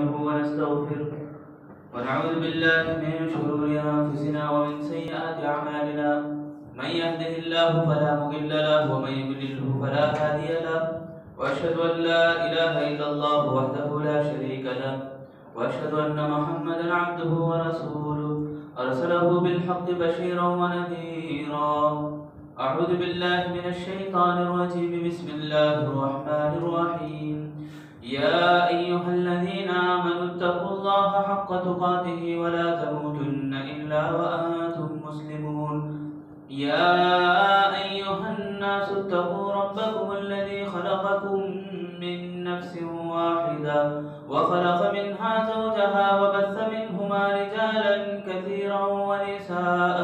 نستعينه ونستغفره ونعوذ بالله من شرور أنفسنا ومن سيئات أعمالنا من يهده الله فلا مضل له ومن يضلل فلا هادي له وأشهد أن لا إله إلا الله وحده لا شريك له وأشهد أن محمدا عبده ورسوله أرسله بالحق بشيرا ونذيرا. أعوذ بالله من الشيطان الرجيم. بسم الله الرحمن الرحيم. يا أيها الذين آمنوا اتقوا الله حق تقاته ولا تموتن إلا وأنتم مسلمون. يا أيها الناس اتقوا ربكم الذي خلقكم من نفس واحدة وخلق منها زوجها وبث منهما رجالا كثيرا ونساء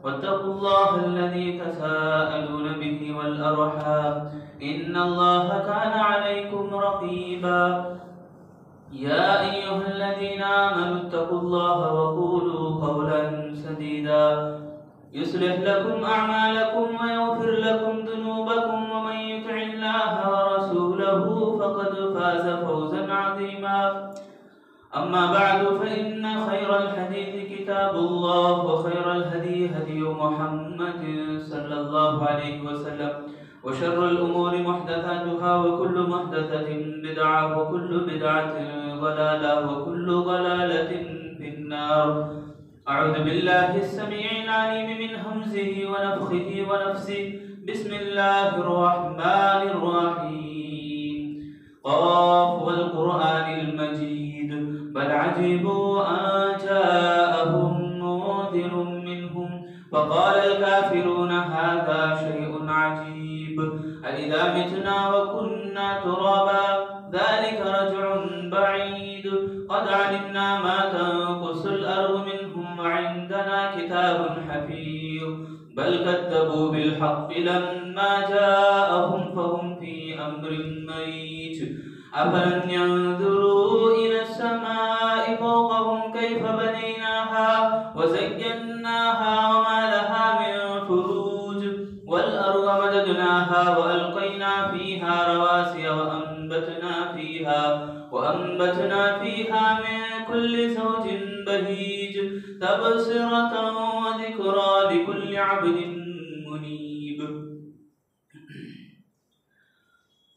واتقوا الله الذي تساءلون به والأرحام إن الله كان عليكم رقيبا. يا أيها الذين آمنوا اتقوا الله وقولوا قولا سديدا يصلح لكم أعمالكم ويغفر لكم ذنوبكم ومن يطع الله ورسوله فقد فاز فوزا عظيما. أما بعد فإن خير الحديث كتاب الله وخير الهدي هدي محمد صلى الله عليه وسلم وشر الأمور محدثاتها وكل محدثة بدعة وكل بدعة ضلالة وكل ضلالة في النار. أعوذ بالله السميع العليم من همزه ونفخه ونفسه. بسم الله الرحمن الرحيم. قاف والقرآن المجيد بل عجبوا أن جاءهم منذر منهم فقال الكافرون هذا شيء عجيب أإذا متنا وكنا ترابا ذلك رجع بعيد قد علمنا ما تنقص الأرض منهم وعندنا كتاب حفيظ بل كذبوا بالحق لما جاءهم فهم في أمر مريج. أفلم ينظروا إلى السماء فوقهم كيف بنيناها وزيناها وما لها من فروج والأرض مددناها وألقينا فيها رواسي وأنبتنا فيها من كل زوج بهيج تبصرة وذكرى لكل عبد منيب.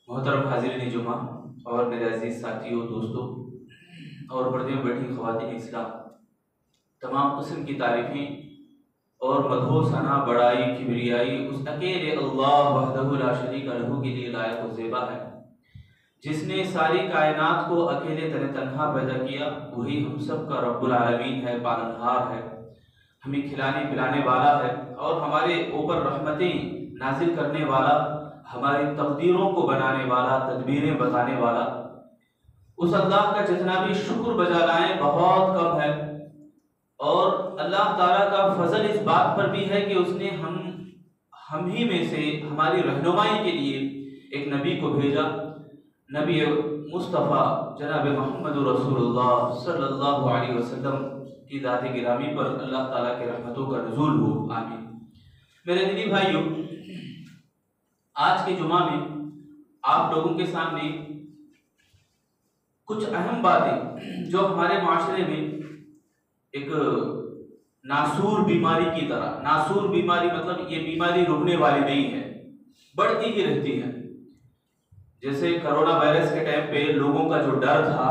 محترم حاضرین جمعہ اور میرے عزیز ساتھیوں دوستوں اور پردے میں بیٹھی خواتین اسلام، تمام قسم کی تعریفیں اور مدح و ثنا بڑائی کبریائی اس اکیلے اللہ وحدہ لا شریک لہ کے لیے لائق و زیبا ہے جس نے ساری کائنات کو اکیلے تنہا پیدا کیا. وہی ہم سب کا رب العالمین ہے، پالنہار ہے، ہمیں کھلانے پلانے والا ہے اور ہمارے اوپر رحمتیں نازل کرنے والا، ہماری تقدیروں کو بنانے والا، تدبیریں بتانے والا. اس اللہ کا جتنا بھی شکر بجا لائیں بہت کم ہے. اور اللہ تعالیٰ کا فضل اس بات پر بھی ہے کہ اس نے ہم ہی میں سے ہماری رہنمائی کے لیے ایک نبی کو بھیجا. نبی مصطفیٰ جناب محمد رسول اللہ صلی اللہ علیہ وسلم کی ذات گرامی پر اللہ تعالیٰ کے رحمتوں کا نزول ہو. آمین. میرے دینی بھائیوں، آج کے جمعہ میں آپ لوگوں کے سامنے کچھ اہم باتیں جو ہمارے معاشرے میں ایک ناسور بیماری کی طرح، ناسور بیماری مطلب یہ بیماری رکنے والی نہیں ہے، بڑھتی ہی رہتی ہے. جیسے کرونا وائرس کے ٹائم پہ لوگوں کا جو ڈر تھا،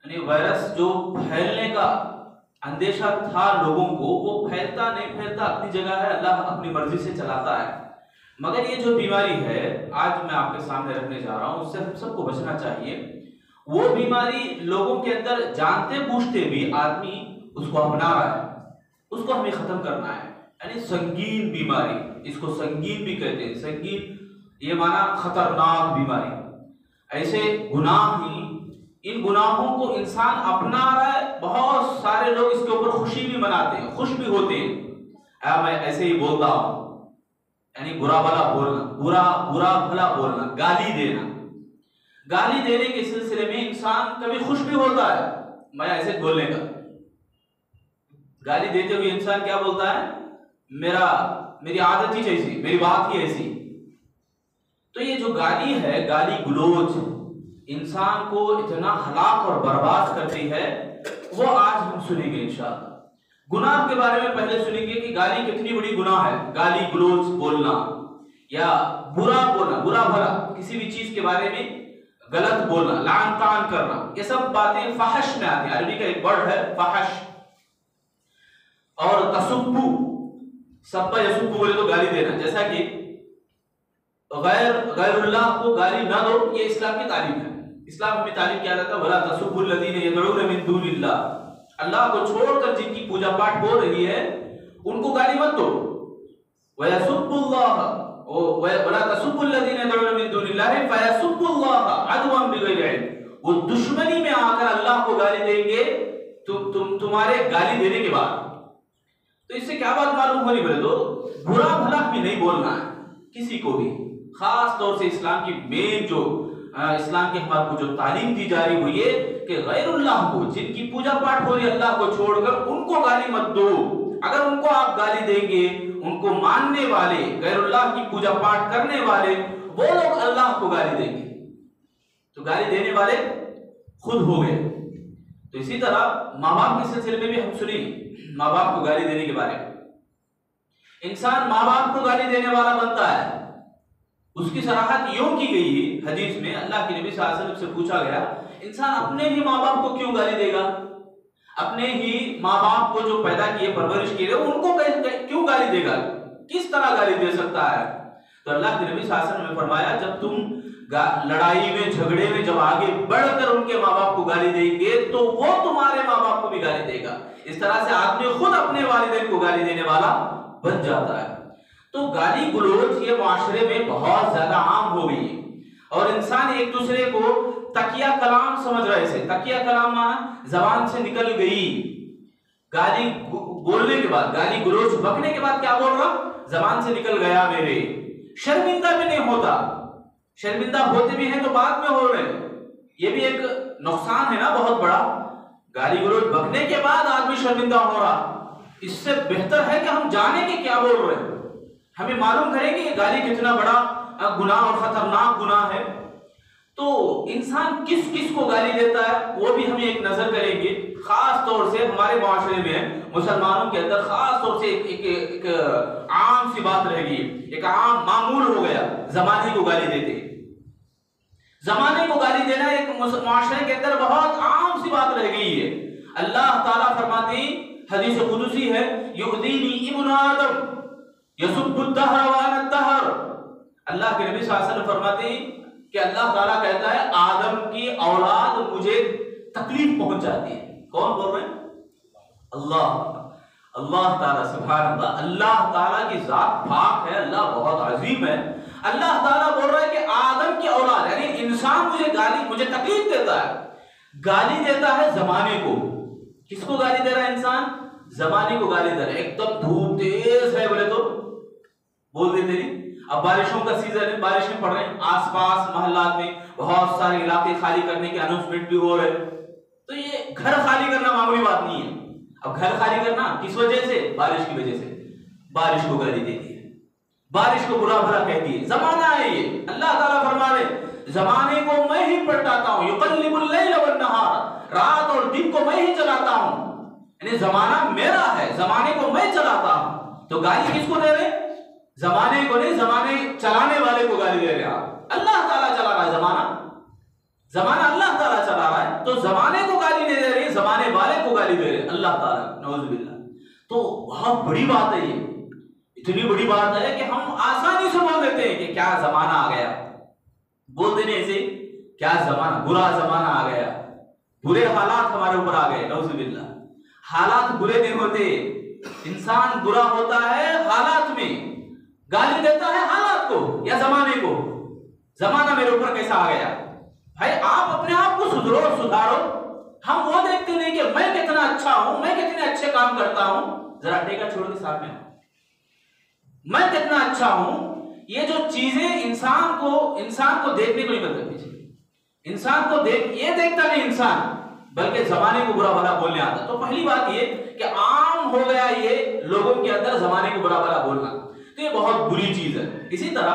یعنی وائرس جو پھیلنے کا اندیشہ تھا لوگوں کو، وہ پھیلتا نہیں پھیلتا اپنی جگہ ہے، اللہ اپنی مرضی سے چلاتا ہے. مگر یہ جو بیماری ہے آج میں آپ کے سامنے رکھنے جا رہا ہوں، اس سے ہم سب کو بچنا چاہیے. وہ بیماری لوگوں کے اندر جانتے بوجھتے بھی آدمی اس کو اپنا رہا ہے، اس کو ہمیں ختم کرنا ہے. یعنی سنگین بیماری، اس کو سنگین بھی کہتے ہیں. سنگین یہ معنی خطرناک بیماری. ایسے گناہ ہی، ان گناہوں کو انسان اپنا رہا ہے. بہت سارے لوگ اس کے اوپر خوشی بھی مناتے ہیں، خوش بھی ہوتے ہیں. میں ایسے ہی بولتا ہوں، یعنی برا بھلا بولنا، برا بھلا بولنا، گالی دینا. گالی دینے کے سلسلے میں انسان کبھی خوش بھی ہوتا ہے، میں ایسے بولنے کا. گالی دیتے ہوئے انسان کیا بولتا ہے؟ میری عادت ہی ایسی، میری بات ہی ایسی. تو یہ جو گالی ہے، گالی گلوچ، انسان کو اتنا ہلاک اور برباد کرتی ہے، وہ آج ہم سنیں گے انشاءاللہ۔ گناہ کے بارے میں پہلے سنیں گے کہ گالی کتنی بڑی گناہ ہے، گالی گلوچ بولنا یا برا بولنا، برا بھلا کسی بھی چیز کے بارے میں غلط بولنا، لعن طعن کرنا، یہ سب باتیں فحش میں آتی ہیں۔ عربی کا ایک ورڈ ہے فحش۔ اور تسبو، سبا یسبو بولے تو گالی دینا، جیسا کہ غیر اللہ کو گالی نہ دو، یہ اسلام کی تعلیم ہے۔ اسلام ہمیں تعلیم کیا جاتا ہے وَلَا تَسُبُّوا الَّذِينَ يَدْعُونَ مِن دُونِ اللَّهِ، اللہ کو چھوڑ کر جن کی پوجا پاٹ ہو رہی ہے ان کو گالی مت دو۔ وَيَسُبُّوا اللَّهَ وَلَا تَسُبُّوا الَّذِينَ يَدْعُونَ مِن دُونِ اللَّهِ فَيَسُبُّوا اللَّهَ عَدْوًا بِغَيْرِ عِلْمٍ، وہ دشمنی میں آ کر اللہ کو گالی دیں گے تمہارے گالی دینے کے بعد۔ تو اس سے کیا بات معلوم ہونی بولے تو برا بھلا بھی نہیں بولنا ہے کسی کو بھی، خاص طور سے اسلام کی مین جو اسلام کے ہمارے کو جو تعلیم دی جا رہی وہ یہ کہ غیر اللہ کو، جن کی پوجا پاٹ ہو رہی ہے اللہ کو چھوڑ کر، ان کو گالی مت دو۔ اگر ان کو آپ گالی دیں گے، ان کو ماننے والے، غیر اللہ کی پوجا پاٹ کرنے والے، وہ لوگ اللہ کو گالی دیں گے تو گالی دینے والے خود ہو گئے۔ تو اسی طرح ماں باپ کے سلسلے میں بھی ہم سنیں ماں باپ کو گالی دینے کے بارے میں۔ انسان ماں باپ کو گالی دینے والا بنتا ہے، اس کی صراحت یوں کی گئی حدیث میں، اللہ کے نبی صلی اللہ علیہ وسلم سے پوچھا گیا انسان اپنے ہی ماں باپ کو کیوں گالی دے گا؟ اپنے ہی ماں باپ کو جو پیدا کیے پرورش کیے ان کو کیوں گالی دے گا؟ کس طرح گالی دے سکتا ہے؟ تو اللہ کے نبی صلی اللہ علیہ وسلم نے فرمایا جب تم لڑائی میں جھگڑے میں جب آگے بڑھ کر ان کے ماں باپ کو گالی دیں گے تو وہ تمہارے ماں باپ کو بھی گالی دے گا۔ اس طرح سے آدمی خود اپنے والدین کو گالی دینے والا بن جاتا ہے۔ تو گالی گلوچ یہ معاشرے میں بہت زیادہ عام ہو گئی ہے، اور انسان ایک دوسرے کو تکیہ کلام سمجھ رہے تھے۔ تکیہ کلام معنی زبان سے نکل گئی، گالی بولنے کے بعد، گالی گلوچ بکنے کے بعد کیا بول رہا؟ زبان سے نکل گیا میرے۔ شرمندہ بھی نہیں ہوتا، شرمندہ ہوتے بھی ہیں تو بعد میں ہو رہے ہیں، یہ بھی ایک نقصان ہے نا بہت بڑا۔ گالی گلوچ بکنے کے بعد آدمی شرمندہ ہو رہا، اس سے بہتر ہے کہ ہم جانیں کہ کیا بول رہے ہیں، ہمیں معلوم کریں کہ یہ گالی کتنا بڑا گناہ اور خطرناک گناہ ہے۔ تو انسان کس کس کو گالی دیتا ہے وہ بھی ہمیں ایک نظر کریں گے۔ خاص طور سے ہمارے معاشرے میں مسلمانوں کے اندر خاص طور سے ایک عام سی بات رہ گئی، ایک عام معمول ہو گیا، زمانے کو گالی دیتے۔ زمانے کو گالی دینا ایک معاشرے کے اندر بہت عام سی بات رہ گئی ہے۔ اللہ تعالیٰ فرماتے ہیں، حدیث قدسی ہے، یؤذینی ابن آدم یسب الدہر وانا الدہر۔ اللہ کے نبی صلی اللہ علیہ وسلم فرماتے ہیں کہ اللہ تعالیٰ کہتا ہے آدم کی اولاد مجھے تکلیف پہنچاتی ہے۔ کون بول رہے ہیں؟ اللہ تعالیٰ، سبحان اللہ۔ اللہ تعالیٰ کی ذات پاک ہے، اللہ بہت عظیم ہے۔ اللہ تعالیٰ بول رہا ہے کہ آدم کی اولاد یعنی انسان مجھے تکلیف دیتا ہے، گالی دیتا ہے زمانے کو۔ کس کو گالی دے رہا ہے انسان؟ زمانے کو گالی دے رہا ہے۔ ایک دم دھوپ تیز ہے بولے تو بول دیتے نہیں۔ اب بارشوں کا سیزن ہے، بارشیں پڑ رہے ہیں، آس پاس محلات میں بہت سارے علاقے خالی کرنے کے اناؤنسمنٹ بھی ہو رہے ہیں۔ تو یہ گھر خالی کرنا معمولی بات نہیں ہے۔ اب گھر خالی کرنا کس وجہ سے؟ بارش کی وجہ سے۔ بارش کو گالی دیتی ہے، بارش کو برا بھلا کہتی ہے۔ زمانہ ہے یہ، اللہ تعالیٰ فرما رہے زمانے کو میں ہی پلٹاتا ہوں، یقلب اللیل والنہار، رات اور دن کو میں ہی چلاتا ہوں، یعنی زمانہ میرا ہے، زمانے کو میں چلاتا ہوں۔ تو گالی کس کو دے رہے؟ زمانے کو نہیں، زمانے چلانے والے کو گالی دے رہے آپ۔ اللہ تعالیٰ چلا رہا ہے زمانہ اللہ تعالیٰ چلا رہا ہے، تو زمانے کو گالی نہیں دے رہی، زمانے والے کو گالی دے رہے اللہ تعالیٰ، نعوذ باللہ۔ تو بہت بڑی بات ہے یہ، اتنی بڑی بات ہے کہ ہم آسانی سے بول دیتے ہیں کہ کیا زمانہ آ گیا، بول دینے سے کیا زمانہ، برا زمانہ آ گیا، برے حالات ہمارے اوپر آ گئے، نعوذ باللہ۔ حالات برے نہیں ہوتے، انسان برا ہوتا ہے حالات میں، گالی دیتا ہے حالات کو یا زمانے کو۔ زمانہ میرے اوپر کیسا آ گیا؟ بھائی آپ اپنے آپ کو سدھارو۔ ہم وہ دیکھتے نہیں کہ میں کتنا اچھا ہوں، میں کتنے اچھے کام کرتا ہوں، ذرا ٹیکا چھوڑ کے ساتھ میں کتنا اچھا ہوں۔ یہ جو چیزیں انسان کو دیکھنے کو نہیں ملتی، انسان کو یہ دیکھتا نہیں انسان، بلکہ زمانے کو برا بھلا بولنے آتا۔ تو پہلی بات یہ کہ عام ہو گیا یہ لوگوں کے اندر زمانے کو برا بھلا بولنا، تو یہ بہت بری چیز ہے۔ اسی طرح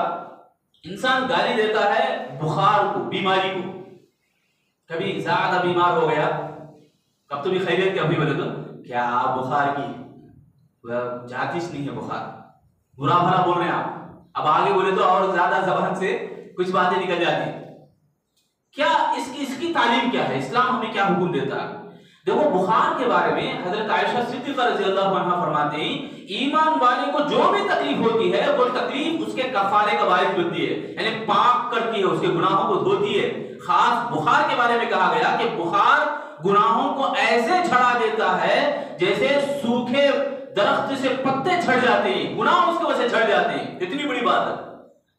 انسان گالی دیتا ہے بخار کو، بیماری کو۔ کبھی زیادہ بیمار ہو گیا، اب تو بھی خیریت کے ابھی بولے تو کیا بخار کی جاتی نہیں ہے، بخار برا بھلا بول رہے ہیں آپ، اب آگے بولے تو اور زیادہ زبان سے کچھ باتیں نکل جاتی ہیں. کیا اس کی تعلیم کیا ہے؟ اسلام ہمیں کیا حکم دیتا ہے؟ دیکھو بخار کے بارے میں حضرت عائشہ صدیقہ رضی اللہ عنہا فرماتے ہیں ایمان والے کو جو بھی تکلیف ہوتی ہے وہ تکلیف اس کے کفارے کا باعث بنتی ہے، یعنی پاک کرتی ہے، اس کے گناہوں کو دھوتی ہے. خاص بخار کے بارے میں کہا گیا کہ بخار گناہوں کو ایسے جھڑا دیتا ہے جیسے سوکھے درخت سے پتے جھڑ جاتے ہیں، گناہ اس کی وجہ سے جھڑ جاتے ہیں. اتنی بڑی بات ہے.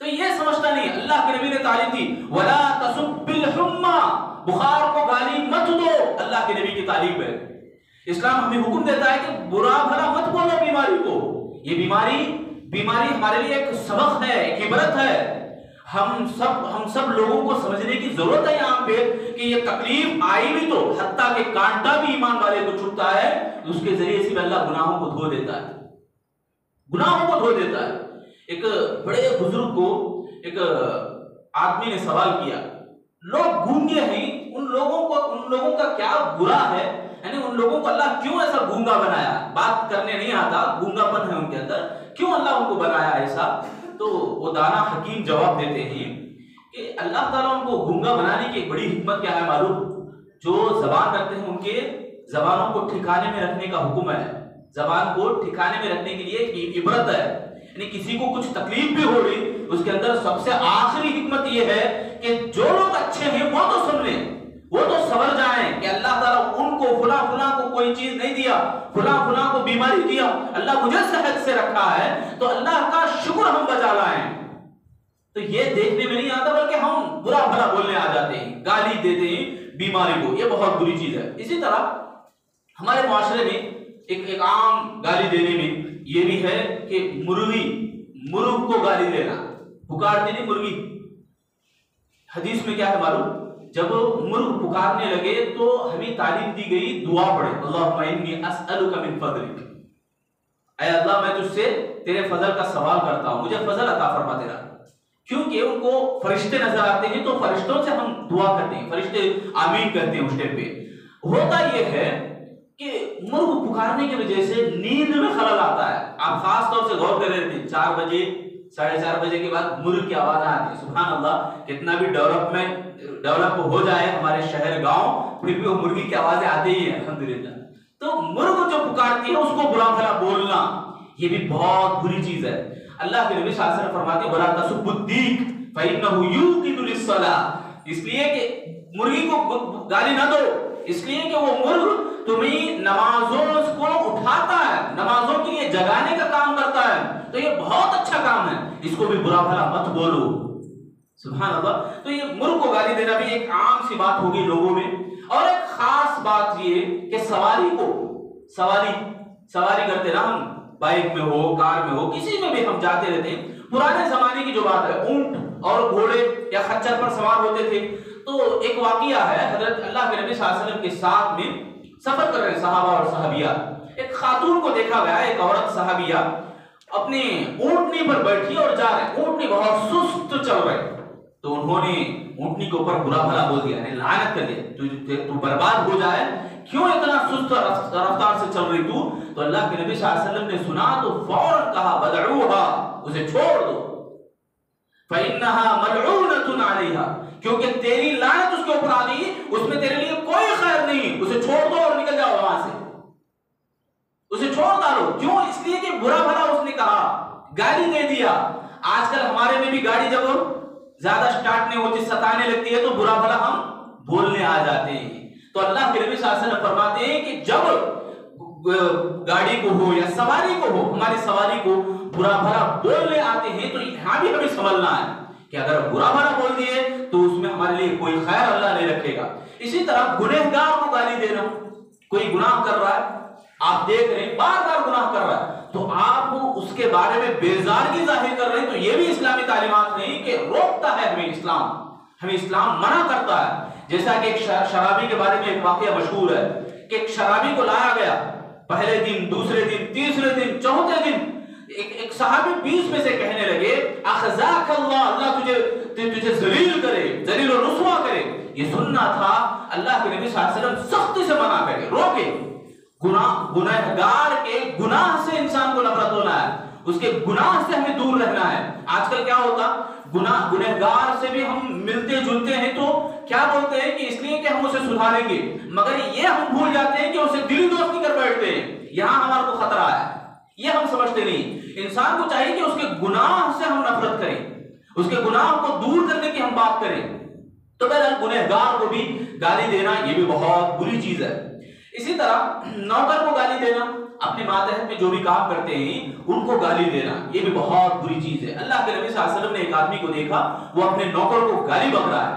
تو یہ سمجھتا نہیں. اللہ کے نبی نے تعلیم دی وَلَا تَسُبِّ الْحُمَّى، بخار کو گالی مت دو، اللہ کے نبی کی تعلیم ہے. اسلام ہمیں حکم دیتا ہے کہ برا بھلا مت بولو بیماری کو. یہ بیماری ہمارے لیے ایک سبق ہے، ایک عبرت ہے. ہم سب لوگوں کو سمجھنے کی ضرورت ہے یہاں پہ کہ یہ تکلیف آئی بھی تو حتیٰ کہ کانٹا بھی ایمان والے کو چھپتا ہے، اس کے ذریعے سے بھی اللہ گناہوں کو دھو دیتا ہے، گناہوں کو دھو دیتا ہے. ایک بڑے بزرگ کو ایک آدمی نے سوال کیا، لوگ گونگے ہیں، ان لوگوں کا کیا برا ہے، یعنی ان لوگوں کو اللہ کیوں ایسا گونگا بنایا؟ بات کرنے نہیں آتا، گونگا پن ہے ان کے اندر، کیوں اللہ ان کو بنایا ایسا؟ تو وہ دانا حکیم جواب دیتے ہیں کہ اللہ تعالیٰ ان کو گونگا بنانے کی ایک بڑی حکمت کیا ہے معلوم؟ جو زبان رکھتے ہیں ان کے زبانوں کو ٹھکانے میں رکھنے کا حکم ہے. زبان کو ٹھکانے میں رکھنے کے لیے ایک عبرت ہے. یعنی کسی کو کچھ تکلیف بھی ہو رہی، اس کے اندر سب سے آخری حکمت یہ ہے کہ جو لوگ اچھے ہیں وہ تو سن لیں، وہ تو سبر جائیں کہ اللہ تعالیٰ ان کو فلاں کو کوئی چیز نہیں دیا، فلاں کو بیماری دیا، اللہ مجھے صحت سے رکھا ہے تو اللہ کا شکر ہم بجا لائیں. تو یہ دیکھنے میں نہیں آتا بلکہ ہم برا بھلا بولنے آ جاتے ہیں، گالی دیتے ہیں بیماری کو. یہ بہت بری چیز ہے. اسی طرح ہمارے معاشرے میں ایک عام گالی دینے میں یہ بھی ہے کہ مرغ کو گالی دینا، پکارتے نہیں مرغی. حدیث میں کیا ہے معلوم؟ جب مرغ پکارنے لگے تو ہمیں تعلیم دی گئی دعا پڑھے، اللہم انی اسألک من فضلک، اے اللہ میں تجھ سے تیرے فضل کا سوال کرتا ہوں، مجھے فضل عطا فرما تیرا. کیونکہ ان کو فرشتے نظر آتے ہیں تو فرشتوں سے ہم دعا کرتے ہیں، فرشتے آمین کہتے ہیں. اس ٹائم پہ ہوتا یہ ہے کہ مرغ پکارنے کی وجہ سے نیند میں خلل آتا ہے. آپ خاص طور سے غور کر رہے تھے 4 بجے 4:30 بجے کے بعد مرغ کی آواز آتی ہے. سبحان اللہ، کتنا بھی ڈیولپ ہو جائے ہمارے شہر گاؤں، پھر بھی وہ مرغی کی آوازیں آتی ہی ہیں الحمدللہ. تو مرغ جو پکارتی ہے اس کو برا بھلا بولنا یہ بھی بہت بری چیز ہے. اللہ کے نبی صلی اللہ علیہ وسلم فرماتے ہیں وَلَا تَسُبُّ الدِّيكَ فَإِنَّهُ يُوقِدُ لِلصَّلَاةِ، اس لیے کہ مرغی کو گالی نہ دو، اس لیے کہ وہ مرغ تمہیں نمازوں کو اٹھاتا ہے، نمازوں کے لیے جگانے کا کام کرتا ہے. تو یہ بہت اچھا کام ہے، اس کو بھی برا بھلا مت بولو. سبحان اللہ. تو یہ مرغ کو گالی دینا بھی ایک عام سی بات ہوگی لوگوں میں. اور ایک خاص بات یہ کہ سواری کرتے نا، ہم بائک میں ہو، کار میں ہو، کسی میں بھی ہم جاتے رہتے ہیں. پرانے زمانے کی جو بات ہے، اونٹ اور گھوڑے یا خچر پر سوار ہوتے تھے. تو ایک واقعہ ہے، حضرت اللہ کے نبی صلی اللہ علیہ وسلم کے ساتھ میں سفر کر رہے ہیں صحابہ اور صحابیہ. ایک خاتون کو دیکھا گیا، ایک عورت صحابیہ اپنے اونٹنی پر بیٹھی اور جا رہے، اونٹنی بہت سست چل رہے. تو انہوں نے اونٹنی کے اوپر برا بھلا بول دیا، یعنی لعنت کر دیا، تو برباد ہو جائے، کیوں اتنا سست رفتار سے چل رہی تو؟ تو اللہ کے نبی صلی اللہ علیہ وسلم نے سنا تو فوراً کہا بدعوها، اسے چھوڑ دو، فإنها ملعونة عليها، کیونکہ تیری لعنت اس کے اوپر آ گئی، اس میں تیرے لیے کوئی خیر نہیں، اسے چھوڑ دو اور نکل جاؤ وہاں سے، اسے چھوڑ ڈالو. کیوں؟ اس لیے کہ برا بھلا اس نے کہا، گالی دے دیا. آج کل ہمارے میں بھی گاڑی جب زیادہ سٹارٹ نہیں ہوتی، ستانے لگتی ہے تو برا بھلا ہم بولنے آ جاتے ہیں. تو اللہ کے نبی صلی اللہ علیہ وسلم فرماتے ہیں کہ جب گاڑی کو ہو یا سواری کو ہو، ہماری سواری کو برا بھلا بولنے آتے ہیں تو یہاں بھی ہمیں سنبھلنا ہے کہ اگر برا بھلا بول دیے تو اس میں ہمارے لیے کوئی خیر اللہ نہیں رکھے گا. اسی طرح گنہگار کو گالی دینا، کوئی گناہ کر رہا ہے، آپ دیکھ رہے ہیں بار بار گناہ کر رہا ہے تو آپ اس کے بارے میں بیزارگی ظاہر کر رہے ہیں، تو یہ بھی اسلامی تعلیمات نہیں کہ روکتا ہے ہمیں اسلام منع کرتا ہے. جیسا کہ ایک شرابی کے بارے میں ایک واقعہ مشہور ہے کہ ایک شرابی کو لایا گیا، پہلے دن، دوسرے دن، تیسرے دن، چوتھے دن ایک صحابی 20 میں سے کہنے لگے اخزاک اللہ، اللہ تجھے ذلیل کرے، ذلیل و رسوا کرے. یہ سننا تھا اللہ کے نبی صلی اللہ علیہ وسلم سختی سے منع کرے، روکے. گناہگار کے گناہ سے انسان کو نفرت ہونا ہے، اس کے گناہ سے ہمیں دور رہنا ہے. آج کل کیا ہوتا، گنہگار سے بھی ہم ملتے جلتے ہیں تو کیا بولتے ہیں کہ اس لیے کہ ہم اسے سدھاریں گے، مگر یہ ہم بھول جاتے ہیں کہ اسے دلی دوستی کر بیٹھتے ہیں. یہاں ہمارے کو خطرہ ہے، یہ ہم سمجھتے نہیں. انسان کو چاہیے کہ اس کے گناہ سے ہم نفرت کریں، اس کے گناہ کو دور کرنے کی ہم بات کریں. تو بہرحال گنہگار کو بھی گالی دینا یہ بھی بہت بری چیز ہے. اسی طرح نوکر کو گالی دینا، اپنے ماتحت میں جو بھی کام کرتے ہیں ان کو گالی دینا یہ بھی بہت بری چیز ہے. اللہ کے نبی صلی اللہ علیہ وسلم نے ایک آدمی کو دیکھا، وہ اپنے نوکر کو گالی بک رہا ہے،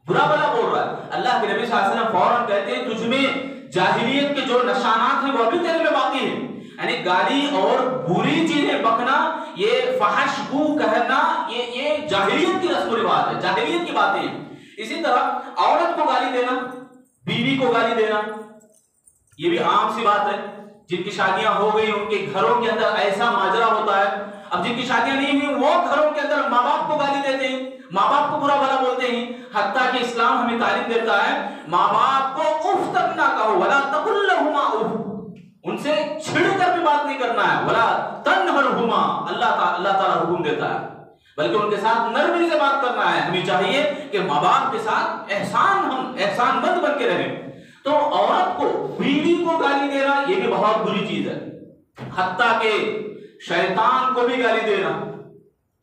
برا بھلا بول رہا ہے. اللہ کے نبی صلی اللہ علیہ وسلم فوراً کہتے ہیں تجھ میں جاہلیت کے جو نشانات ہیں وہ ابھی تیرے میں باقی ہیں. یعنی گالی اور بری چیزیں بکنا، یہ فحش گو کہنا، یہ جاہلیت کی رسم و رواج ہے، جاہلیت کی باتیں ہیں. اسی طرح عورت کو گالی دینا، بیوی کو گالی دینا، یہ بھی عام سی بات ہے. جن کی شادیاں ہو گئی ان کے گھروں کے اندر ایسا ماجرا ہوتا ہے. اب جن کی شادیاں نہیں ہوئی وہ گھروں کے اندر ماں باپ کو گالی دیتے ہیں، ماں باپ کو برا بھلا بولتے ہیں. حتیٰ کہ اسلام ہمیں تعلیم دیتا ہے ماں باپ کو اف تک نہ کہو، ولا تقل لہما اف، ان سے چھڑ کر بھی بات نہیں کرنا ہے. ولا تنہرہما، اللہ تعالیٰ حکم دیتا ہے، بلکہ ان کے ساتھ نرمی سے بات کرنا ہے. ہمیں چاہیے کہ ماں باپ کے ساتھ احسان مند بن کے رہیں. تو عورت کو، بیوی کو گالی دینا یہ بھی بہت بری چیز ہے. حتیٰ کہ شیطان کو بھی گالی دینا،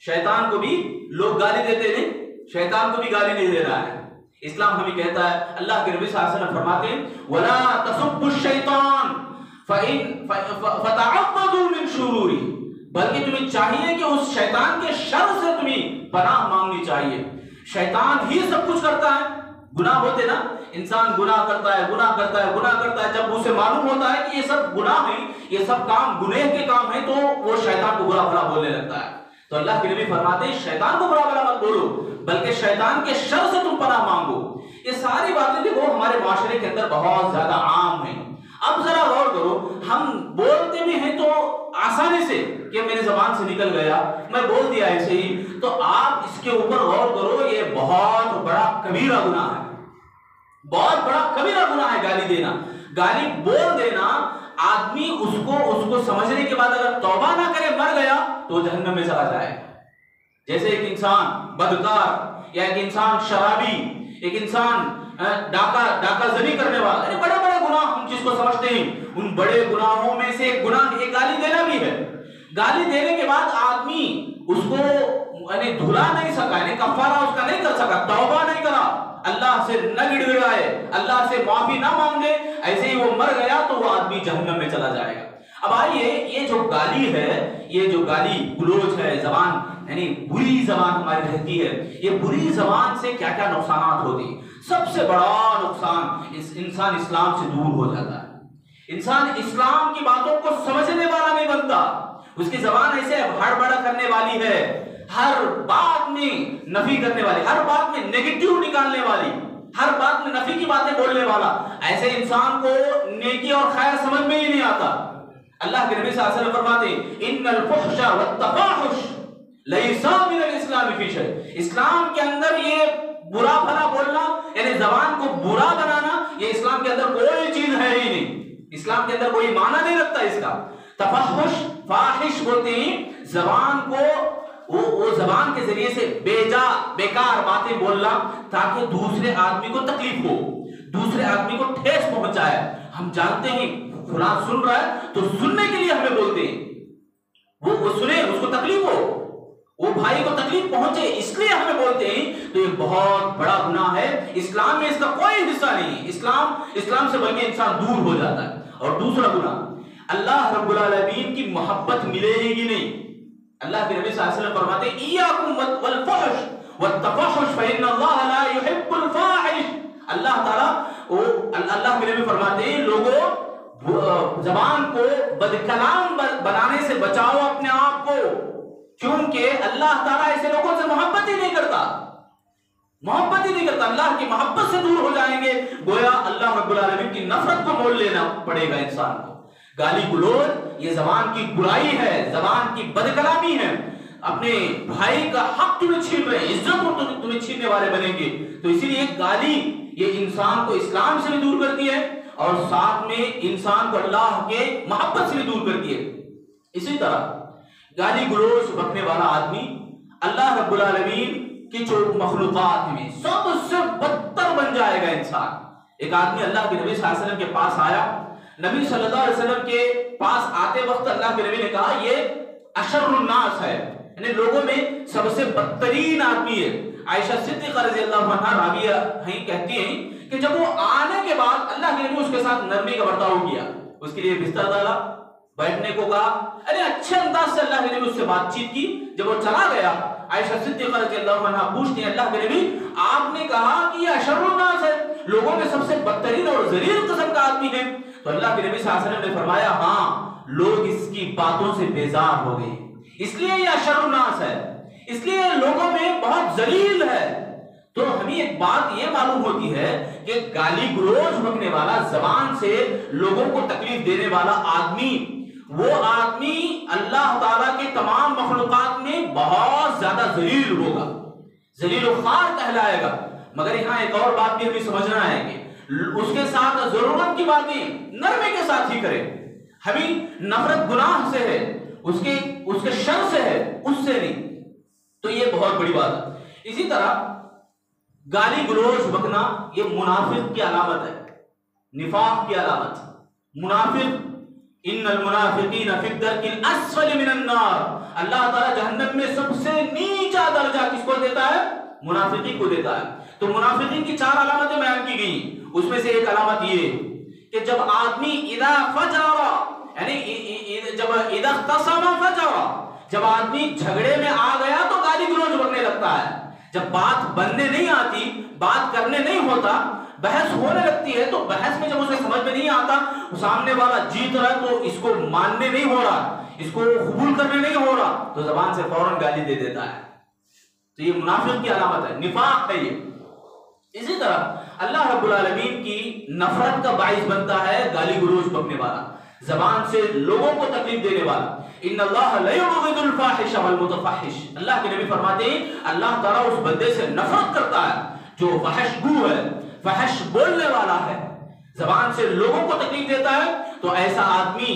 شیطان کو بھی لوگ گالی دیتے نہیں، شیطان کو بھی گالی نہیں دے رہا ہے. اسلام ہمیں کہتا ہے، اللہ کے نبی صلی اللہ علیہ وسلم فرماتے ہیں وَلَا تَسُبُّ الشَّيْطَانِ فَتَعَوَّذُوا مِن شُرُورِهِ، بلکہ تمہیں چاہیے کہ اس شیطان کے شر سے تمہیں پناہ مانگنی چاہیے. شیطان ہی سب کچھ کرتا ہے. گناہ ہوتے نا، انسان گناہ کرتا ہے، جب اسے معلوم ہوتا ہے کہ یہ سب گناہ ہیں، یہ سب کام گناہ کے کام ہیں، تو وہ شیطان کو برا بھلا بولنے لگتا ہے. تو اللہ کے نبی فرماتے ہیں شیطان کو برا بھلا مت بولو، بلکہ شیطان کے شر سے تم پناہ مانگو. یہ ساری باتیں دیکھو ہمارے معاشرے کے اندر بہت زیادہ عام ہیں. اب ذرا غور کرو، ہم بولتے بھی ہیں تو آسانی سے کہ میری زبان سے نکل گیا، میں بول دیا ایسے ہی. تو آپ اس کے اوپر غور کرو، یہ بہت بڑا کبیرہ گناہ ہے، بہت بڑا کبیرہ گناہ ہے گالی دینا. گالی بول دینا، آدمی اس کو سمجھنے کے بعد اگر توبہ نہ کرے مر گیا تو جہنم میں چلا جائے. جیسے ایک انسان بدکار، یا ایک انسان شرابی، ایک انسان ڈاکہ زنی کرنے والا، بڑے بڑے گناہ ہم جس کو سمجھتے ہیں، ان بڑے گناہوں میں سے ایک گناہ یہ گالی دینا بھی ہے. گالی دینے کے بعد آدمی اس کو دھلا نہیں سکا، کفارہ اس کا نہیں کر سکا، توبہ نہیں کرا، اللہ سے نہ گڑ گڑائے، اللہ سے معافی نہ مانگے، ایسے ہی وہ مر گیا تو وہ آدمی جہنم میں چلا جائے گا. اب آئیے، یہ جو گالی ہے، یہ جو گالی گلوچ ہے، زبان یعنی بری زبان ہماری رہتی ہے، یہ بری زبان سے کیا کیا نقصانات ہوتی ہیں. سب سے بڑا نقصان، انسان اسلام سے دور ہو جاتا ہے. انسان اسلام کی باتوں کو سمجھنے والا نہیں بنتا. اس کی زبان ایسے ہڑبڑ کرنے والی ہے، ہر بات میں نفی کرنے والی، ہر بات میں نیگیٹو نکالنے والی، ہر بات میں نفی کی باتیں بولنے والا. ایسے انسان کو نیکی اور خیر سمجھ میں ہی نہیں آتا. اللہ کے نبی صلی اللہ علیہ وسلم فرماتے ہیں ان الفحش والتفاحش لیس من الاسلام فی شیء، اسلام کے اندر یہ برا بھلا بولنا یعنی زبان کو برا بنانا، یہ اسلام کے اندر کوئی چیز ہے ہی نہیں. اسلام کے اندر کوئی معنی نہیں رکھتا اس کا. تفحش، فاحش بولتے ہیں زبان کو، وہ زبان کے ذریعے سے بیکار باتیں بولنا تاکہ دوسرے آدمی کو تکلیف ہو، دوسرے آدمی کو ٹھیس پہنچائے. ہم جانتے ہیں فلاں سن رہا ہے تو سننے کے لیے ہمیں بولتے ہیں، وہ سنے، اس کو تکلیف ہو، وہ بھائی کو تکلیف پہنچے، اس لیے ہمیں بولتے ہیں. تو یہ بہت بڑا گناہ ہے. اسلام میں اس کا کوئی حصہ نہیں ہے. اسلام سے بلکہ انسان دور ہو جاتا ہے. اور دوسرا گناہ، اللہ رب العالمین کی محبت ملے گی نہیں. اللہ کے نبی صلی اللہ علیہ وسلم فرماتے ہیں ایاکم والفحش والتفحش فإن اللہ لا يحب الفاحش. اللہ کے نبی فرماتے ہیں لوگوں زبان کو بدکلام بنانے سے بچاؤ اپنے آپ کو، کیونکہ اللہ تعالیٰ ایسے لوگوں سے محبت ہی نہیں کرتا، محبت ہی نہیں کرتا. اللہ کی محبت سے دور ہو جائیں گے، گویا اللہ رب العالمین کی نفرت کو مول لینا پڑے گا انسان کو. گالی گلوچ یہ زبان کی برائی ہے، زبان کی بدکلامی ہے. اپنے بھائی کا حق تمہیں چھین رہے ہیں، عزت کو تمہیں چھیننے والے بنیں گے. تو اسی لیے گالی یہ انسان کو اسلام سے بھی دور کرتی ہے اور ساتھ میں انسان کو اللہ کے محبت سے بھی دور کرتی ہے۔ اسی طرح گالی گلوچ بکنے والا آدمی اللہ رب العالمین کی جو مخلوقات میں سب سے بدتر بن جائے گا انسان۔ ایک آدمی اللہ کے نبی صلی اللہ علیہ وسلم کے پاس آیا، نبی صلی اللہ علیہ وسلم کے پاس آتے وقت اللہ کے نبی نے کہا یہ اشر الناس ہے، یعنی لوگوں میں سب سے بدترین آدمی ہے۔ عائشہ صدیقہ رضی اللہ عنہا راویہ ہیں کہتی ہیں کہ جب وہ آنے کے بعد اللہ کے نبی اس کے ساتھ نرمی کا برتاؤ کیا، اس کے لیے بستر ڈالا، بیٹھنے کو کہا، ارے اچھے انداز سے اللہ کے نبی اس سے بات چیت کی۔ جب وہ چلا گیا عائشہ صدیقہ رضی اللہ عنہا پوچھتی ہیں اللہ کے نبی آپ نے کہا کہ یہ اشر الناس ہے، لوگوں میں سب سے بدترین اور ذلیل قسم کا آدمی ہے، تو اللہ کے نبی صلی اللہ علیہ وسلم نے فرمایا ہاں لوگ اس کی باتوں سے بیزار ہو گئے، اس لیے یہ اشر الناس ہے، اس لیے لوگوں میں بہت ذلیل ہے۔ تو ہمیں ایک بات یہ معلوم ہوتی ہے کہ گالی گلوچ بکنے والا، زبان سے لوگوں کو تکلیف دینے والا آدمی، وہ آدمی اللہ تعالیٰ کے تمام مخلوقات میں بہت زیادہ ذلیل ہوگا، ذلیل و خوار کہلائے گا۔ مگر یہاں ایک اور بات بھی ہمیں سمجھنا ہے کہ اس کے ساتھ ضرورت کی باتیں نرمی کے ساتھ ہی کریں۔ ہمیں نفرت گناہ سے ہے، اس کے شر سے ہے، اس سے نہیں، تو یہ بہت بڑی بات ہے۔ اسی طرح گالی گلوچ بکنا یہ منافق کی علامت ہے، نفاق کی علامت۔ منافق ان المنافقین فی الدرک الاسفل من النار، اللہ تعالیٰ جہنم میں سب سے نیچا درجہ کس کو دیتا ہے؟ منافقین کو دیتا ہے۔ تو منافقین کی 4 علامتیں بیان کی گئی، اس میں سے ایک علامت یہ کہ جب آدمی اذا فجر، یعنی جب اذا اختصم فجر، جب آدمی جھگڑے میں آ گیا تو گالی گلوچ بکنے لگتا ہے۔ جب بات بننے نہیں آتی، بات کرنے نہیں ہوتا، بحث ہونے لگتی ہے، تو بحث میں جب اسے سمجھ میں نہیں آتا، سامنے والا جیت رہا ہے تو اس کو ماننے نہیں ہو رہا، اس کو قبول کرنے نہیں ہو رہا، تو زبان سے فوراً گالی دے دیتا ہے۔ تو یہ منافق کی علامت ہے، نفاق ہے یہ۔ اسی طرح اللہ رب العالمین کی نفرت کا باعث بنتا ہے گالی گلوچ بکنے والا، زبان سے لوگوں کو تکلیف دینے والا۔ ان اللہ لا یبغض الفاحش والمتفحش، اللہ کے نبی فرماتے ہیں اللہ تعالیٰ اس بندے سے نفرت کرتا ہے جو فحش گو ہے، فحش بولنے والا ہے، زبان سے لوگوں کو تکلیف دیتا ہے۔ تو ایسا آدمی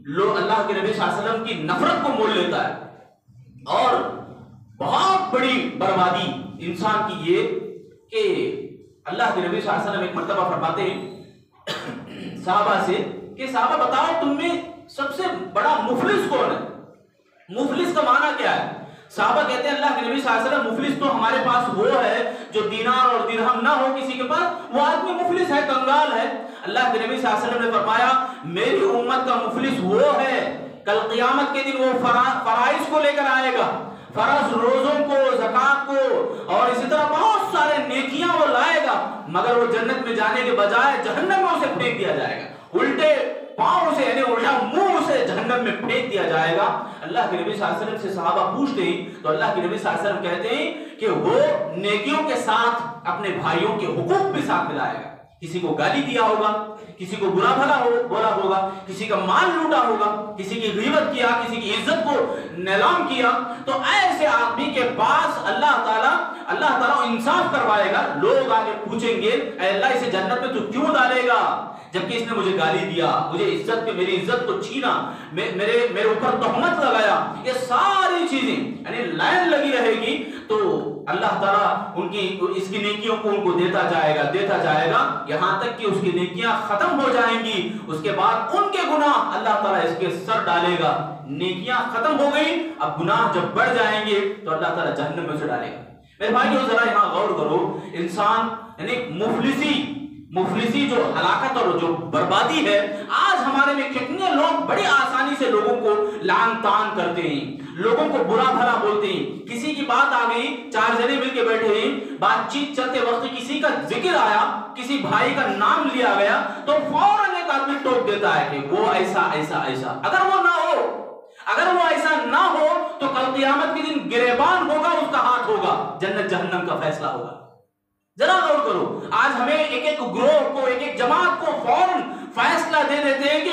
اللہ کے نبی صلی اللہ علیہ وسلم کی نفرت کو مول لیتا ہے۔ اور بہت بڑی بربادی انسان کی یہ کہ اللہ کے نبی صلی اللہ علیہ وسلم ایک مرتبہ فرماتے ہیں صحابہ سے کہ صحابہ بتاؤ تم میں سب سے بڑا مفلس کون ہے؟ مفلس کا معنی کیا ہے؟ صحابہ کہتے ہیں اللہ کے نبی صلی اللہ علیہ وسلم مفلس تو ہمارے پاس وہ ہے جو دینار اور درہم نہ ہو کسی کے پاس، وہ آدمی مفلس ہے، کنگال ہے۔ اللہ کے نبی صلی اللہ علیہ وسلم نے فرمایا میری امت کا مفلس وہ ہے کل قیامت کے دن وہ فرائض کو لے کر آئے گا، فرض روزوں کو، زکات کو اور اسی طرح بہت سارے نیکیاں وہ لائے گا، مگر وہ جنت میں جانے کے بجائے جہنم میں اسے پھینک دیا جائے گا، الٹے پاؤں سے یعنی الٹا منہ سے جہنم میں پھینک دیا جائے گا۔ اللہ کے نبی صلی اللہ علیہ وسلم سے صحابہ پوچھتے ہیں تو اللہ کے نبی صلی اللہ علیہ وسلم کہتے ہیں کہ وہ نیکیوں کے ساتھ اپنے بھائیوں کے حقوق بھی ساتھ ملائے گا، کسی کو گالی دیا ہوگا، کسی کو برا بھلا بولا ہوگا، کسی کا مال لوٹا ہوگا، کسی کی غیبت کیا، کسی کی عزت کو نیلام کیا، تو ایسے آدمی کے پاس اللہ تعالیٰ انصاف کروائے گا۔ لوگ آگے پوچھیں گے اے اللہ اسے جنت میں تو کیوں ڈالے گا جبکہ اس نے مجھے گالی دیا، مجھے میری عزت کو چھینا، میرے اوپر تہمت لگایا، یہ ساری چیزیں یعنی لائن لگی رہے گی۔ تو اللہ تعالیٰ اس کی نیکیوں کو ان کو دیتا جائے گا یہاں تک کہ اس کی نیکیاں ختم ہو جائیں گی، اس کے بعد ان کے گناہ اللہ تعالیٰ اس کے سر ڈالے گا۔ نیکیاں ختم ہو گئی، اب گناہ جب بڑھ جائیں گے تو اللہ تعالیٰ جہنم میں اسے ڈالے گا۔ میرے بھائیو ذرا یہاں غور کرو، انسان یعنی مفلسی جو ہلاکت اور جو بربادی ہے، آج ہمارے میں کتنے لوگ بڑی آسانی سے لوگوں کو لعن طعن کرتے ہیں، لوگوں کو برا بھلا بولتے ہیں۔ کسی کی بات آ گئی، 4 جنے مل کے بیٹھے ہیں، بات چیت چلتے وقت کسی کا ذکر آیا، کسی بھائی کا نام لیا گیا تو فوراً ایک آدمی ٹوک دیتا ہے کہ وہ ایسا ایسا ایسا۔ اگر وہ ایسا نہ ہو تو کل قیامت کے دن گریبان ہوگا، اس کا ہاتھ ہوگا، جنت جہنم کا فیصلہ ہوگا۔ ذرا غور کرو، آج ہمیں ایک گروہ کو، ایک جماعت کو فوراً فیصلہ دے دیتے ہیں کہ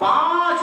5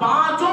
5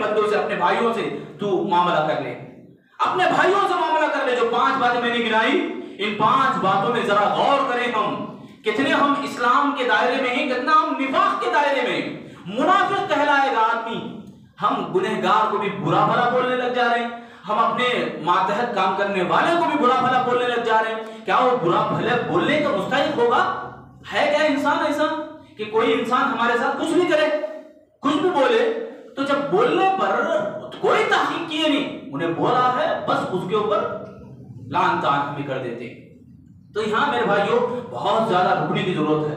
بندوں سے, اپنے بھائیوں سے تو معاملہ کر لے, اپنے بھائیوں سے معاملہ کر لے. جو 5 باتیں میں نے گنائی, ان 5 باتوں میں ذرا غور کریں. ہم کتنے ہم اسلام کے دائرے میں ہیں, کتنا ہم نفاق کے دائرے میں ہیں. منافق کہلائے گا آدمی. ہم گنہگار کو بھی برا بھلا بولنے لگ جا رہے ہیں, ہم اپنے ماتحت کام کرنے والے کو بھی برا بھلا بولنے لگ جا رہے ہیں. کیا وہ برا بھلا بولنے کا مستحق ہوگا؟ ہے کیا انسان ایسا کہ کوئی انسان ہمارے ساتھ کچھ بھی کرے, کچھ بھی بولے, تو جب بولنے پر کوئی تحقیق کیے نہیں, انہیں بولا ہے بس اس کے اوپر لعن طعن ہمیں کر دیتے. تو یہاں میرے بھائیوں بہت زیادہ رکنے کی ضرورت ہے.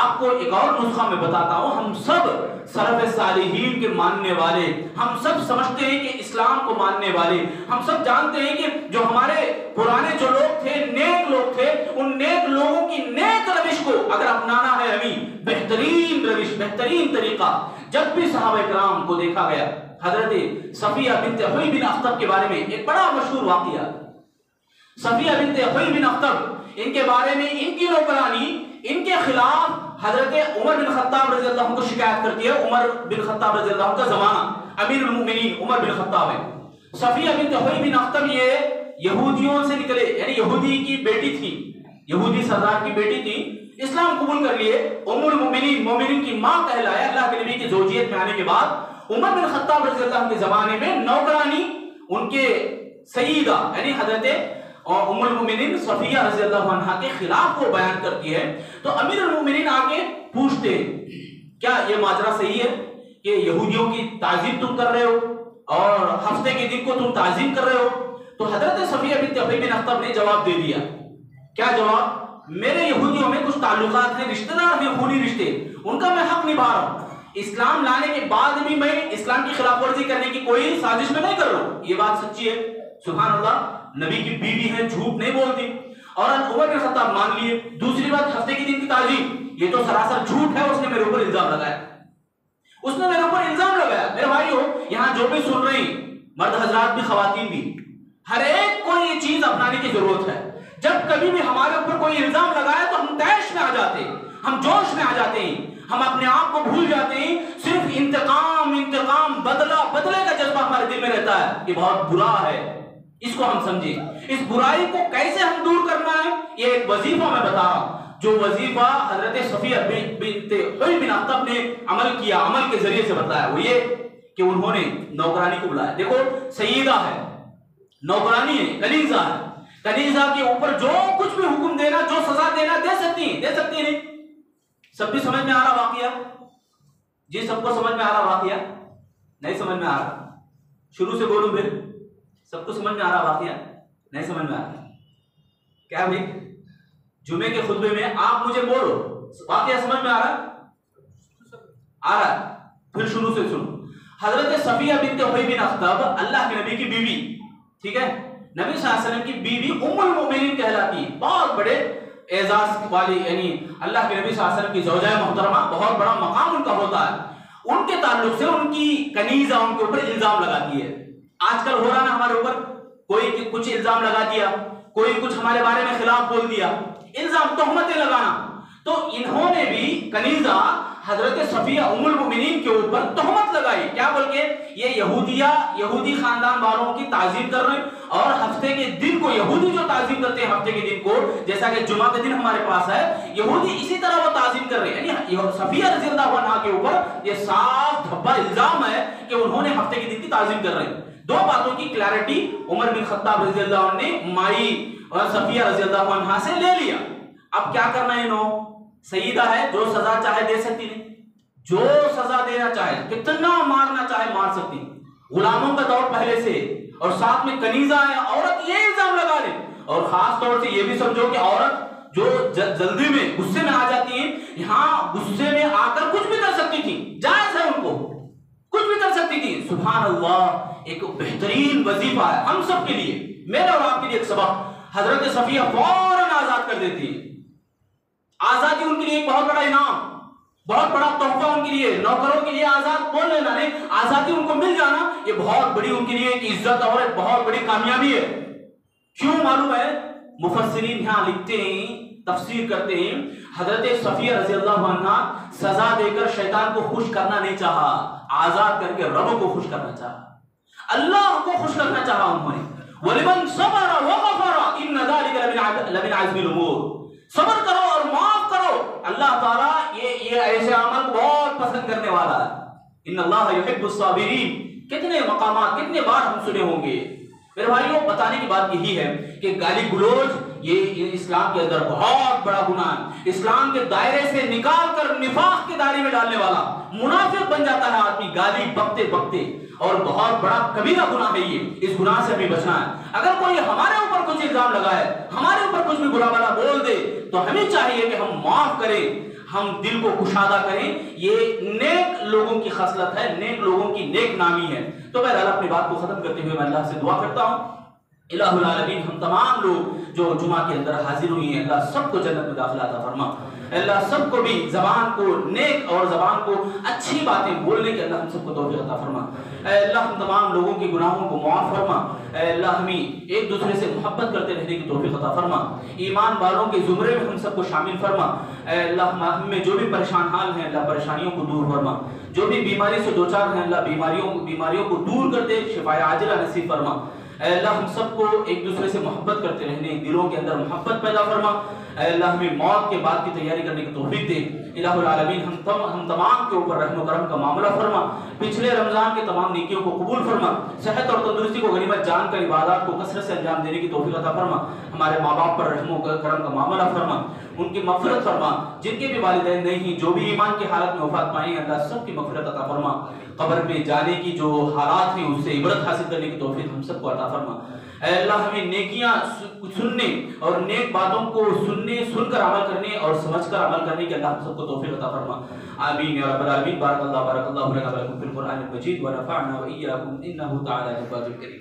آپ کو ایک اور نسخہ میں بتاتا ہوں. ہم سب سلف صالحین کے ماننے والے, ہم سب سمجھتے ہیں کہ اسلام کو ماننے والے, ہم سب جانتے ہیں کہ جو ہمارے پرانے جو لوگ تھے, نیک لوگ تھے, ان نیک لوگوں کی نیک روش کو اگر اپنانا ہے ہمیں, بہترین روش, بہترین طریقہ, جب بھی صحابہ کرام کو دیکھا گیا. حضرت صفیہ بنت حوی بن اخطب کے بارے میں ایک بڑا مشہور واقعہ. صفیہ بنت حوی بن اخطب, ان کے بارے میں ان کی نوکرانی ان کے خلاف حضرت عمر بن خطاب رضی اللہ عنہ کو شکایت کرتی ہے. عمر بن خطاب رضی اللہ عنہ کا زمانہ, امیر المؤمنین عمر بن خطاب ہے. صفیہ بنت حوی بن اخطب یہ یہودیوں سے نکلے, یعنی یہودی کی بیٹی تھی, یہودی سردار کی بیٹی تھی, اسلام قبول کر لیے. ام المؤمنین, مومنین کی ماں کہلائے. اللہ کے نبی کی زوجیت میں آنے کے بعد عمر بن خطاب رضی اللہ عنہ کے زمانے میں نوکرانی ان کے سیدہ یعنی حضرت ام المؤمنین صفیہ رضی اللہ عنہ کے خلاف وہ بیان کرتی ہے. تو امیر المؤمنین آگے پوچھتے کیا یہ ماجرا صحیح ہے کہ یہودیوں کی تعظیم تم کر رہے ہو اور ہفتے کے دن کو تم تعظیم کر رہے ہو؟ تو حضرت صفیہ بنت حوی بن اخطب نے جواب دے دیا. کیا جواب؟ میرے یہودیوں میں کچھ تعلقات ہیں, رشتہ دار ہیں, خونی رشتے, ان کا میں حق نبھا رہا ہوں. اسلام لانے کے بعد بھی میں اسلام کی خلاف ورزی کرنے کی کوئی سازش میں نہیں کر رہا ہوں. یہ بات سچی ہے, سبحان اللہ, نبی کی بیوی ہے, جھوٹ نہیں بولتی. اور عمر بن خطاب مان لیے. دوسری بات, ہفتے کے دن کی تعظیم, یہ تو سراسر جھوٹ ہے, اس نے میرے اوپر الزام لگایا, اس نے میرے اوپر الزام لگایا. میرے بھائیو, یہاں جو بھی سن رہے ہیں, مرد حضرات بھی, خواتین بھی, ہر ایک کو یہ چیز اپنانے کی ضرورت ہے. جب کبھی بھی ہمارے اوپر کوئی الزام لگائے تو ہم تیش میں آ جاتے ہیں, ہم جوش میں آ جاتے ہیں, ہم اپنے آپ کو بھول جاتے ہیں. صرف انتقام انتقام, بدلہ بدلے کا جذبہ ہمارے دل میں رہتا ہے. یہ بہت برا ہے, اس کو ہم سمجھیں. اس برائی کو کیسے ہم دور کرنا ہے, یہ ایک وظیفہ میں بتا رہا ہوں, جو وظیفہ حضرت صفیہ بنت حوی بن اخطب نے عمل کیا, عمل کے ذریعے سے بتایا. وہ یہ کہ انہوں نے نوکرانی کو بلایا. دیکھو, سیدہ ہے, نوکرانی ہے, کنیزہ ہے, کنیزہ کے اوپر جو کچھ بھی حکم دینا, جو سزا دینا دے سکتی ہیں, دے سکتی نہیں. سب بھی سمجھ میں آ رہا واقعہ؟ جی سب کو سمجھ میں آ رہا واقعہ؟ نہیں سمجھ میں آ رہا؟ شروع سے بولوں پھر. سب کو سمجھ میں آ رہا واقعہ؟ نہیں سمجھ میں آ رہا؟ کیا بھائی, جمعے کے خطبے میں آپ مجھے بولو, واقعہ سمجھ میں آ رہا؟ آ رہا؟ پھر شروع سے سنو. حضرت صفیہ بنت حوی بن اخطب اللہ کے نبی کی بیوی, ٹھیک ہے, نبی صلی اللہ علیہ وسلم کی بیوی, ام المؤمنین کہلاتی, بہت بڑے اعزاز والی, یعنی اللہ کے نبی صلی اللہ علیہ وسلم کی زوجہ محترمہ, بہت بڑا مقام ان کا ہوتا ہے. ان کے تعلق سے ان کی کنیزہ ان کے اوپر الزام لگاتی ہے. آج کل ہو رہا نا ہمارے اوپر, کوئی کچھ الزام لگا دیا, کوئی کچھ ہمارے بارے میں خلاف بول دیا, الزام, تہمتیں لگانا. تو انہوں نے بھی کنیزہ حضرت صفیہ ام المؤمنین کے اوپر تہمت لگائی. کیا بول کے؟ یہ یہودی خاندان والوں کی تعظیم کر رہے ہیں, اور ہفتے کے دن کو یہودی جو تعظیم کرتے ہیں, ہفتے کے دن کو, جیسا کہ جمعہ کا دن ہمارے پاس ہے, یہودی اسی طرح وہ تعظیم کر رہے ہیں. یعنی صفیہ رضی اللہ عنہا کے اوپر یہ صاف دھبا الزام ہے کہ انہوں نے ہفتے کے دن کی تعظیم کر رہے ہیں. دو باتوں کی کلیرٹی عمر بن خطاب رضی اللہ عنہ نے مائی اور صفیہ رضی اللہ عنہا سے لے لیا. اب کیا کرنا ہے؟ انہوں سیدہ ہے, جو سزا چاہے دے سکتی نہیں, جو سزا دینا چاہے, کتنا مارنا چاہے مار سکتی. غلاموں کا دور پہلے سے, اور ساتھ میں کنیزہ ہے, عورت یہ الزام لگا لے. اور خاص طور سے یہ بھی سمجھو کہ عورت جو جلدی میں غصے میں آ جاتی ہیں, یہاں غصے میں آ کر کچھ بھی کر سکتی تھی, جائز ہے ان کو, کچھ بھی کر سکتی تھی. سبحان اللہ, ایک بہترین وظیفہ ہے ہم سب کے لیے, میرے اور آپ کے لیے ایک سبق. حضرت صفیہ فوراً آزاد کر دیتی ہے. آزادی ان کے لیے ایک بہت بڑا انعام, بہت بڑا تحفہ ان کے لیے. نوکروں کے لیے آزاد بول لینا نہیں, آزادی ان کو مل جانا, یہ بہت بڑی ان کے لیے ایک عزت اور ایک بہت بڑی کامیابی ہے. کیوں معلوم ہے؟ مفسرین یہاں لکھتے ہیں تفسیر کرتے ہیں حضرت صفیہ رضی اللہ عنہا سزا دے کر شیطان کو خوش کرنا نہیں چاہا، آزاد کر کے رب کو خوش کرنا چاہا، اللہ کو خوش کرنا چاہا انہوں نے۔ وَلِمَنْ صَبَرَ وَغَفَرَ إِنَّ ذَلِكَ لَمِنْ عَزْمِ الْأُمُورِ، صبر کرو اور معاف کرو، اللہ تعالیٰ یہ ایسے عمل کو بہت پسند کرنے والا ہے۔ ان اللہ یحب الصابرین، کتنے مقامات کتنے بار ہم سنے ہوں گے۔ میرے بھائیوں، بتانے کی بات یہی ہے کہ گالی گلوچ یہ اسلام کے اندر بہت بڑا گناہ ہے، اسلام کے دائرے سے نکال کر نفاق کے دائرے میں ڈالنے والا، منافق بن جاتا ہے آدمی گالی بکتے بکتے، اور بہت بڑا کبیرہ گناہ ہے یہ، اس گناہ سے ہمیں بچنا ہے۔ اگر کوئی ہمارے اوپر کچھ الزام لگائے، ہمارے اوپر کچھ بھی برا بھلا بول دے، تو ہمیں چاہیے کہ ہم معاف کریں، ہم دل کو کشادہ کریں، یہ نیک لوگوں کی خصلت ہے، نیک لوگوں کی نیک نامی ہے۔ تو بہرحال اپنی بات کو ختم کرتے ہوئے میں اللہ سے دعا کرتا ہوں، الہ العالمین ہم تمام لوگ جو جمعہ کے اندر حاضر ہوئی ہیں، اللہ سب کو جنت میں داخلہ عطا فرما، اللہ سب کو بھی زبان کو نیک اور زبان کو اچھی باتیں بولنے کے اللہ ہم سب کو توفیق عطا فرما۔ اے اللہ ہم تمام لوگوں کے گناہوں کو معاف فرما، اے اللہ ہمیں ایک دوسرے سے محبت کرتے رہنے کی توفیق عطا فرما، ایمان والوں کے زمرے میں ہم سب کو شامل فرما۔ اے اللہ ہم میں جو بھی پریشان حال ہیں اللہ پریشانیوں کو دور فرما، جو بھی بیماری سے دوچار ہیں اللہ بیماریوں کو دور کر دے، شفاء عاجلہ نصیب فرما۔ اے اللہ ہم سب کو ایک دوسرے سے محبت کرتے رہنے، دلوں کے اندر محبت پیدا فرما۔ اے اللہ ہمیں موت کے بعد کی تیاری کرنے کی توفیق دے۔ الہ العالمین ہم تمام کے اوپر رحم و کرم کا معاملہ فرما، پچھلے رمضان کے تمام نیکیوں کو قبول فرما، صحت اور تندرستی کو غنیمت جان کر عبادات کو کثرت سے انجام دینے کی توفیق عطا فرما۔ ہمارے ماں باپ پر رحم و کرم کا معاملہ فرما، ان کی مغفرت فرما، جن کے بھی والدین نہیں، جو بھی ایمان کی حالت میں وفات پائیں اللہ سب کی مغفرت عطا فرما۔ قبر میں جانے کی جو حالات ہیں اس سے عبرت حاصل کرنے کی توفیق ہم سب کو عطا فرما۔ اے اللہ ہمیں نیکیاں سننے اور نیک باتوں کو سن کر عمل کرنے اور سمجھ کر عمل کرنے کی اللہ ہم سب کو توفیق عطا فرما۔ آمین یا رب العالمین۔ بارک اللہ لنا ولکم فی القرآن المجید ونفعنا وإیاکم انہ تعالی جواد کریم۔